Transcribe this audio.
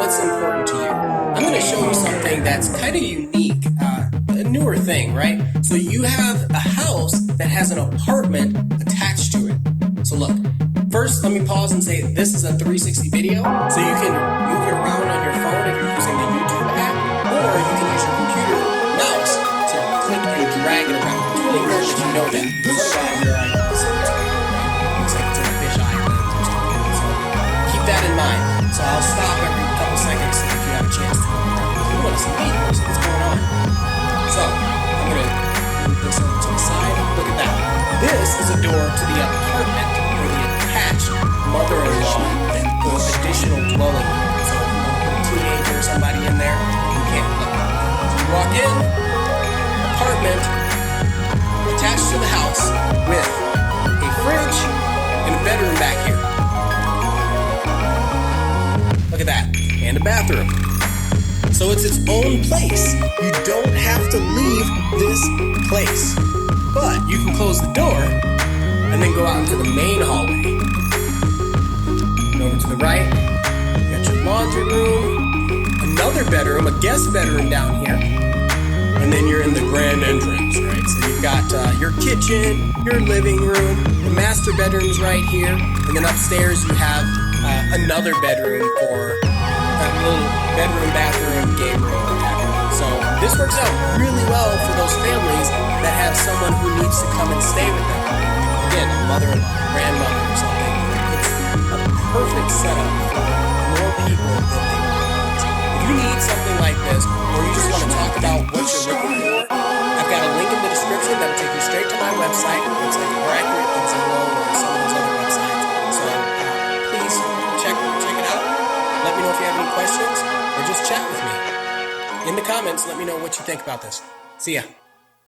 what's important to you. I'm going to show you something that's kind of unique, a newer thing, right? So you have a house that has an apartment attached to it. So look, first let me pause and say this is a 360 video, so you can move it around on your phone if you're using the YouTube app, or you can use your computer mouse to click and drag it around. It's really important that you know that. Otherwise, you're like, looks like it's in a fisheye lens or something. So keep that in mind. So I'll stop every couple seconds so that you have a chance to look around. You want to see what's going on. So I'm going to move this over to the side. Look at that. This is a door to the apartment or the attached mother-in-law or additional dwelling unit. So if you want to put a teenager or somebody in there, you can't look. So you walk in, apartment attached to the house with a fridge and a bedroom back here. Look at that. And a bathroom. So it's its own place. You don't have to leave this place. But you can close the door and then go out into the main hallway. And over to the right, you got your laundry room, another bedroom, a guest bedroom down here. And then you're in the grand entrance, right? So you've got your kitchen, your living room, the master bedroom's right here. And then upstairs you have another bedroom for that little bedroom, bathroom, game room, what have you. So this works out really well for those families that have someone who needs to come and stay with them. Again, a mother-in-law, grandmother or something. It's a perfect setup for more people than they want. If you need something like this, or you just want to talk about what you're looking for, I've got a link in the description that will take you straight to my website. It's like more accurate than Zillow or some of those other websites. So please check it out. Let me know if you have any questions, or just chat with me. In the comments, let me know what you think about this. See ya.